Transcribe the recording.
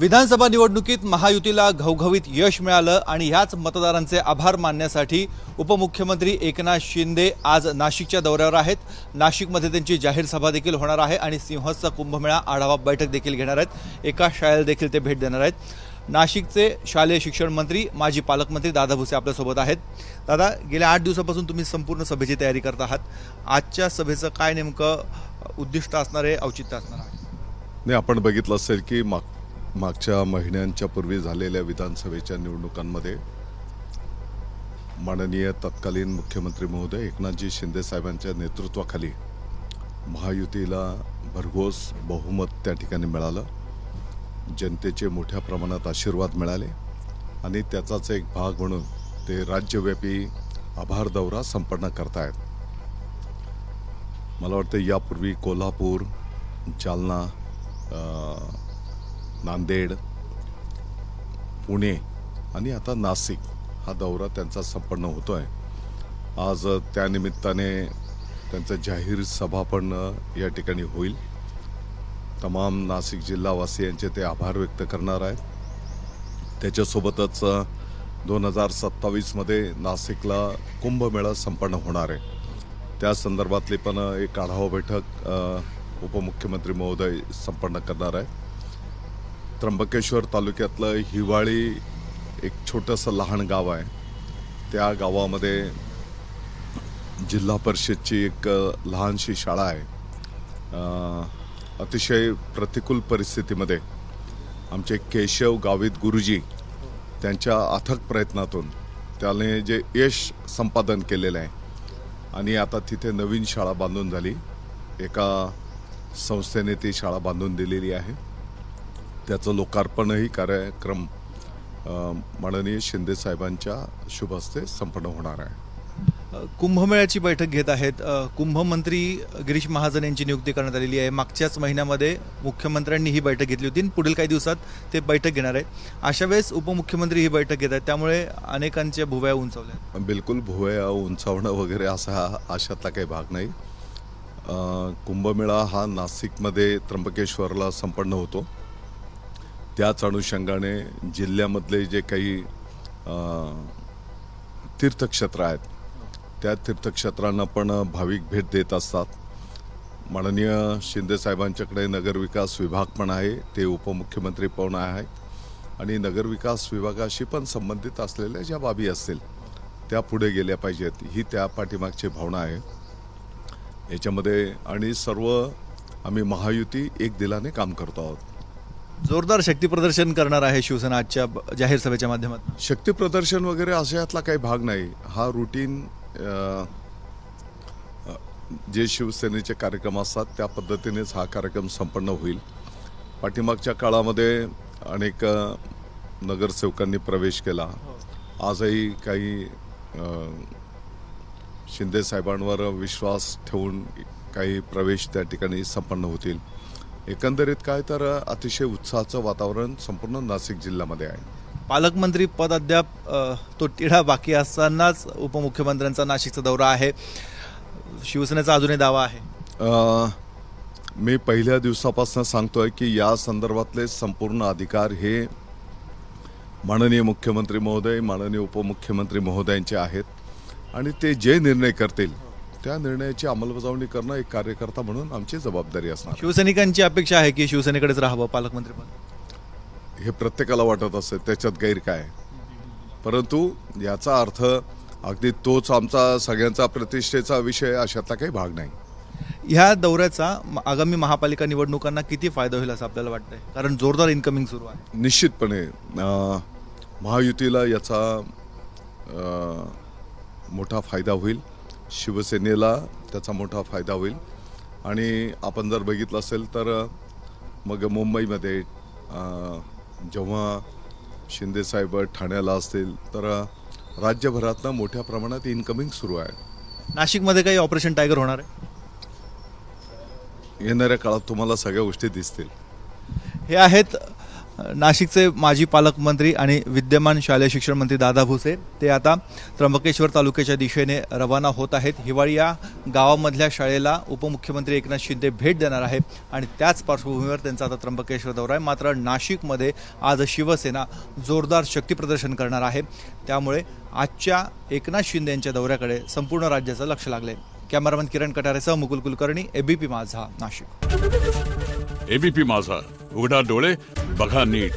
विधानसभा निवडणुकीत महायुतीला घवघवीत यश मिळालं आणि ह्याच मतदारांचे आभार मानण्यासाठी उपमुख्यमंत्री एकनाथ शिंदे आज नाशिकच्या दौऱ्यावर आहेत। नाशिकमध्ये त्यांची जाहीर सभा देखील होणार आहे आणि सिंहस्थचा कुंभमेळा आढावा बैठक देखील घेणार आहेत। एका शाळेला देखील ते भेट देणार आहेत। नाशिकचे शालेय शिक्षण मंत्री माजी पालकमंत्री दादा भुसे आपल्यासोबत आहेत। दादा, गेल्या 8 दिवसापासून तुम्ही संपूर्ण सभेची तयारी करत आहात। आजच्या सभेचं काय नेमकं उद्दिष्ट असणार आहे, औचित्य असणार आहे? नाही, आपण बघितलं असेल की मागच्या महिन्यांच्या पूर्वी झालेल्या विधानसभेच्या निवडणुकांमध्ये माननीय तत्कालीन मुख्यमंत्री महोदय एकनाथजी शिंदे साहेबांच्या नेतृत्वाखाली महायुतीला भरघोस बहुमत त्या ठिकाणी मिळालं। जनतेचे मोठ्या प्रमाणात आशीर्वाद मिळाले आणि त्याचाच एक भाग म्हणून ते राज्यव्यापी आभार दौरा संपन्न करतायत। मला वाटतं यापूर्वी कोल्हापूर, जालना, नांदेड, पुणे आणि आता नाशिक हा दौरा त्यांचा संपन्न होतोय। आज त्यानिमित्ताने त्यांचं जाहीर सभा पण या ठिकाणी होईल। तमाम नाशिक जिल्हावासियांचे ते आभार व्यक्त करणार आहेत। त्याच्यासोबतच 2027 मध्ये नाशिकला कुंभमेळा संपन्न होणार आहे। त्या संदर्भातली पण एक आढावा बैठक उपमुख्यमंत्री महोदय संपन्न करणार आहेत। त्र्यंबकेश्वर तालुक्यातलं हिवाळी एक छोटंसं लहान गाव आहे। त्या गावामध्ये जिल्हा परिषदची एक लहानशी शाळा आहे। अतिशय प्रतिकूल परिस्थितीमध्ये आमचे केशव गावित गुरुजी त्यांच्या अथक प्रयत्नातून त्याने जे यश संपादन केलेलं आहे आणि आता तिथे नवीन शाळा बांधून झाली। एका संस्थेने ती शाळा बांधून दिलेली आहे। त्याचं लोकार्पणही कार्यक्रम माननीय शिंदे साहेबांच्या शुभ हस्ते संपन्न होणार आहे। कुंभमेळ्याची बैठक घेत आहेत। कुंभमंत्री गिरीश महाजन यांची नियुक्ती करण्यात आलेली आहे। मागच्याच महिन्यामध्ये मुख्यमंत्र्यांनी ही बैठक घेतली होती। पुढील काही दिवसात ते बैठक घेणार आहेत। अशा वेळेस उपमुख्यमंत्री ही बैठक घेत आहेत, त्यामुळे अनेकांच्या भुवया उंचावल्या। बिलकुल भुवया उंचावणं वगैरे असा अशातला काही भाग नाही। कुंभमेळा हा नाशिकमध्ये त्र्यंबकेश्वरला संपन्न होतो। त्याच अनुषंगाने जिल्ह्यामधले जे काही तीर्थक्षेत्र आहेत त्या तीर्थक्षेत्रांना पण भाविक भेट देत असतात। माननीय शिंदे साहेबांच्याकडे नगरविकास विभाग पण आहे, ते उपमुख्यमंत्री पण आहेत आणि नगरविकास विभागाशी पण संबंधित असलेल्या ज्या बाबी असतील त्या पुढे गेल्या पाहिजेत, ही त्या पाठीमागची भावना आहे याच्यामध्ये। आणि सर्व आम्ही महायुती एक दिलाने काम करतो आहोत। जोरदार शक्ती प्रदर्शन करणार आहे शिवसेना आजच्या जाहीर सभेच्या माध्यमातून। शक्ती प्रदर्शन वगैरे अशातला काही भाग नाही। हा रुटीन जे शिवसेनेचे कार्यक्रम असतात त्या पद्धतीनेच हा कार्यक्रम संपन्न होईल। पाठीमागच्या काळामध्ये अनेक नगरसेवकांनी प्रवेश केला। आजही काही शिंदे साहेबांवर विश्वास ठेवून काही प्रवेश त्या ठिकाणी संपन्न होतील। एकंदरीत काय तर अतिशय उत्साहाचं वातावरण संपूर्ण नाशिक जिल्ह्यामध्ये आहे। पालकमंत्री पद अद्याप तो तिढा बाकी असतानाच उपमुख्यमंत्र्यांचा नाशिकचा दौरा आहे। शिवसेनेचा अजूनही दावा आहे। मी पहिल्या दिवसापासून सांगतोय की या संदर्भातले संपूर्ण अधिकार हे माननीय मुख्यमंत्री महोदय, माननीय उपमुख्यमंत्री महोदयांचे आहेत आणि ते जे निर्णय करतील त्या निर्णयाची अंमलबजावणी करणं एक कार्यकर्ता म्हणून आमची जबाबदारी असणार। शिवसैनिकांची अपेक्षा आहे की शिवसेनेकडेच राहावं पालकमंत्रीपद, हे प्रत्येकाला वाटत असते, त्याच्यात गैर काय। परंतु याचा अर्थ अगदी तोच आमचा सगळ्यांचा प्रतिष्ठेचा विषय अशातला काही भाग नाही। ह्या दौऱ्याचा आगामी महापालिका निवडणुकांना किती फायदा होईल असं आपल्याला वाटतंय? कारण जोरदार इन्कमिंग सुरू आहे। निश्चितपणे महायुतीला याचा मोठा फायदा होईल, शिवसेनेला त्याचा मोठा फायदा होईल। आणि आपण जर बघितलं असेल तर मग मुंबईमध्ये जेव्हा शिंदेसाहेब ठाण्याला असतील तर राज्यभरातनं मोठ्या प्रमाणात इन्कमिंग सुरू आहे। नाशिकमध्ये काही ऑपरेशन टायगर होणार आहे? येणाऱ्या काळात तुम्हाला सगळ्या गोष्टी दिसतील। हे आहेत नाशिकचे माजी पालकमंत्री आणि विद्यमान शालेय शिक्षण मंत्री दादा भुसे ते आता त्र्यंबकेश्वर तालुक्याच्या दिशेने रवाना होत आहेत. हिवाळी या गावामधल्या शाळेला उपमुख्यमंत्री एकनाथ शिंदे भेट देणार आहे आणि त्याच पार्श्वभूमीवर त्यांचा आता त्र्यंबकेश्वर दौरा आहे. मात्र नाशिकमध्ये आज शिवसेना जोरदार शक्तीप्रदर्शन करणार आहे. त्यामुळे आजच्या एकनाथ शिंदे यांच्या दौऱ्याकडे संपूर्ण राज्याचं लक्ष लागले. कॅमेरामन किरण कटारेसह मुकुल कुलकर्णी, एबीपी माझा, नाशिक. एबीपी माझा, उघडा डोळे बघा नीट.